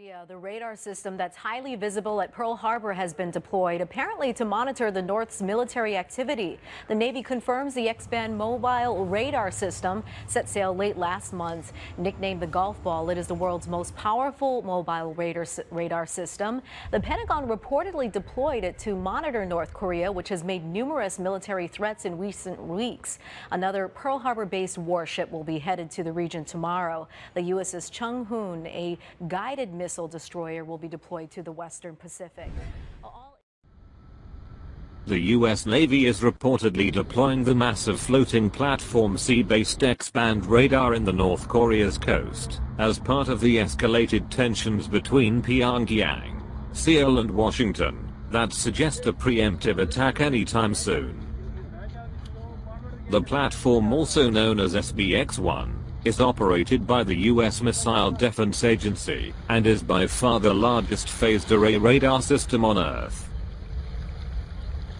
The radar system that's highly visible at Pearl Harbor has been deployed, apparently to monitor the North's military activity. The Navy confirms the X-band mobile radar system set sail late last month. Nicknamed the golf ball, it is the world's most powerful mobile radar system. The Pentagon reportedly deployed it to monitor North Korea, which has made numerous military threats in recent weeks. Another Pearl Harbor-based warship will be headed to the region tomorrow. The USS Chung-hoon, a guided missile destroyer, will be deployed to the Western Pacific. The U.S. Navy is reportedly deploying the massive floating platform sea-based X-band radar in the North Korea's coast, as part of the escalated tensions between Pyongyang, Seoul and Washington, that suggest a preemptive attack anytime soon. The platform, also known as SBX-1, is operated by the U.S. Missile Defense Agency and is by far the largest phased array radar system on Earth.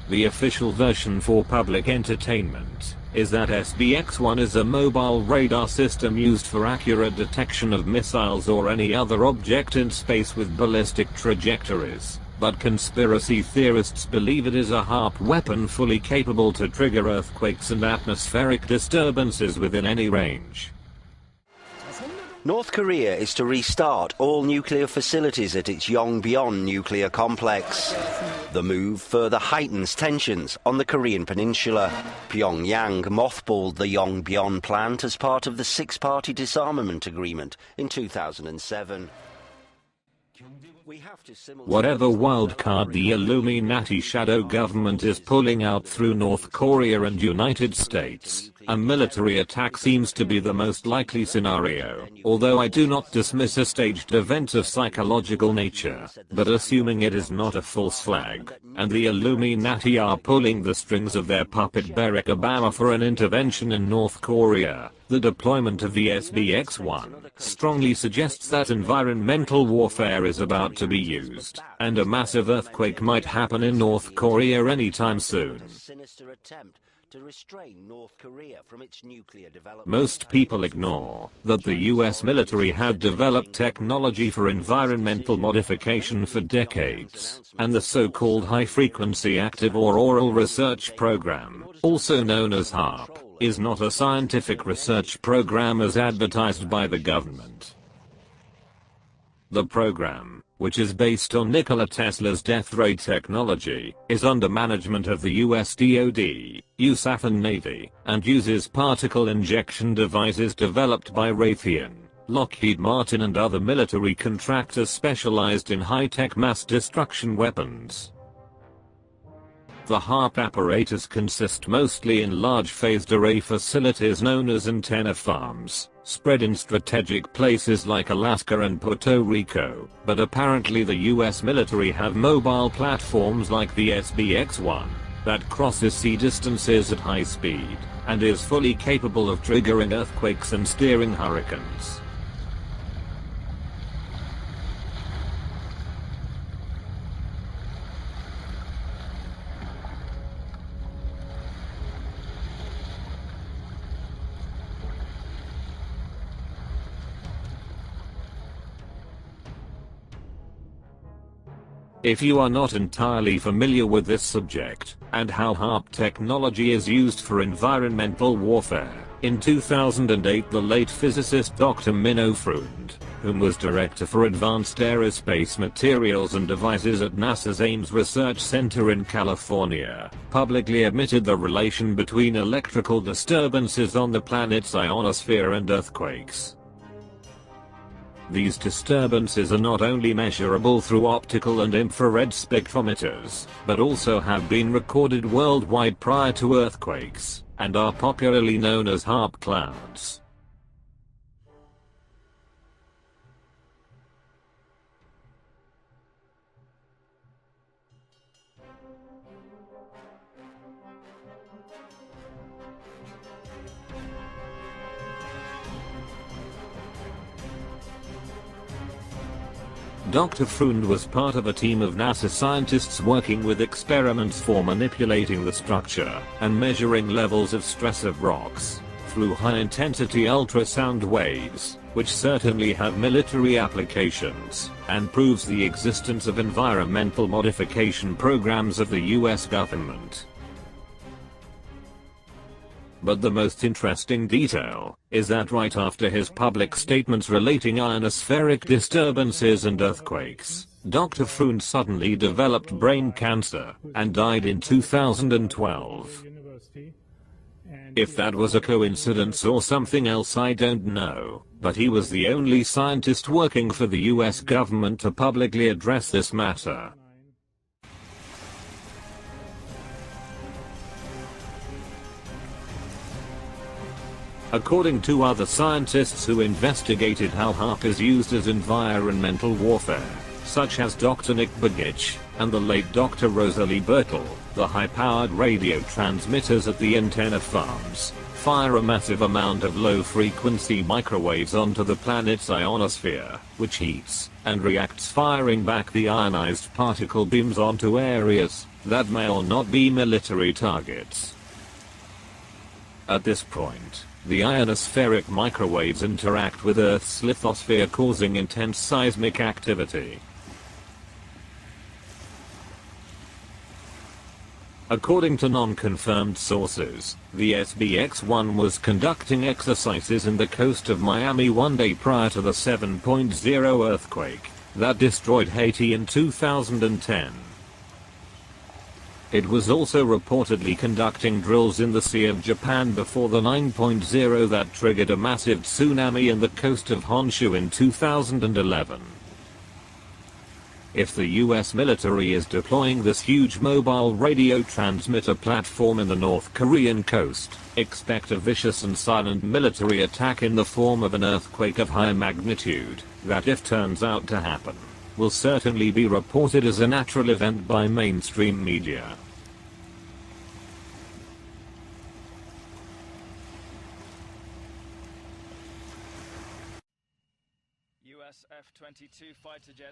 The official version for public entertainment is that SBX-1 is a mobile radar system used for accurate detection of missiles or any other object in space with ballistic trajectories, but conspiracy theorists believe it is a HAARP weapon fully capable to trigger earthquakes and atmospheric disturbances within any range. North Korea is to restart all nuclear facilities at its Yongbyon nuclear complex. The move further heightens tensions on the Korean Peninsula. Pyongyang mothballed the Yongbyon plant as part of the six-party disarmament agreement in 2007. Whatever wildcard the Illuminati shadow government is pulling out through North Korea and United States, a military attack seems to be the most likely scenario, although I do not dismiss a staged event of psychological nature, but assuming it is not a false flag, and the Illuminati are pulling the strings of their puppet Barack Obama for an intervention in North Korea, the deployment of the SBX-1 strongly suggests that environmental warfare is about to be used, and a massive earthquake might happen in North Korea anytime soon. Most people ignore that the US military had developed technology for environmental modification for decades, and the so-called high-frequency active or oral research program, also known as HAARP, is not a scientific research program as advertised by the government. The program, which is based on Nikola Tesla's death ray technology, is under management of the US DoD, USAF and Navy, and uses particle injection devices developed by Raytheon, Lockheed Martin and other military contractors specialized in high-tech mass destruction weapons. The HAARP apparatus consists mostly in large phased array facilities known as antenna farms, spread in strategic places like Alaska and Puerto Rico, but apparently the US military have mobile platforms like the SBX-1 that crosses sea distances at high speed, and is fully capable of triggering earthquakes and steering hurricanes. If you are not entirely familiar with this subject, and how HAARP technology is used for environmental warfare, in 2008 the late physicist Dr. Minno Freund, whom was Director for Advanced Aerospace Materials and Devices at NASA's Ames Research Center in California, publicly admitted the relation between electrical disturbances on the planet's ionosphere and earthquakes. These disturbances are not only measurable through optical and infrared spectrometers, but also have been recorded worldwide prior to earthquakes, and are popularly known as HAARP clouds. Dr. Freund was part of a team of NASA scientists working with experiments for manipulating the structure and measuring levels of stress of rocks, through high-intensity ultrasound waves, which certainly have military applications, and proves the existence of environmental modification programs of the US government. But the most interesting detail is that right after his public statements relating ionospheric disturbances and earthquakes, Dr. Phoon suddenly developed brain cancer and died in 2012. If that was a coincidence or something else, I don't know, but he was the only scientist working for the US government to publicly address this matter. According to other scientists who investigated how HAARP is used as environmental warfare, such as Dr. Nick Begich and the late Dr. Rosalie Bertel, the high-powered radio transmitters at the antenna farms fire a massive amount of low-frequency microwaves onto the planet's ionosphere, which heats and reacts, firing back the ionized particle beams onto areas that may or not be military targets. At this point, the ionospheric microwaves interact with Earth's lithosphere, causing intense seismic activity. According to non-confirmed sources, the SBX-1 was conducting exercises in the coast of Miami one day prior to the 7.0 earthquake that destroyed Haiti in 2010. It was also reportedly conducting drills in the Sea of Japan before the 9.0 that triggered a massive tsunami in the coast of Honshu in 2011. If the US military is deploying this huge mobile radio transmitter platform in the North Korean coast, expect a vicious and silent military attack in the form of an earthquake of high magnitude that, if turns out to happen, will certainly be reported as a natural event by mainstream media.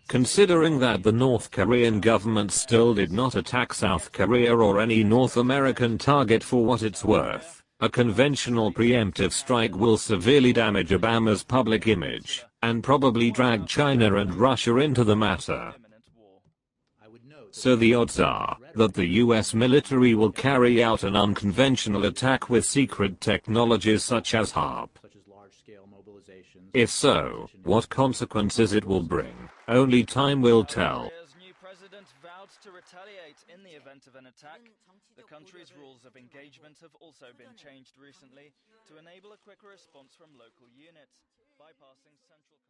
Considering that the North Korean government still did not attack South Korea or any North American target for what it's worth, a conventional preemptive strike will severely damage Obama's public image, and probably drag China and Russia into the matter. So the odds are that the US military will carry out an unconventional attack with secret technologies such as HAARP. If so, what consequences it will bring, only time will tell. Korea's new president vowed to retaliate in the event of an attack. The country's rules of engagement have also been changed recently to enable a quicker response from local units, bypassing central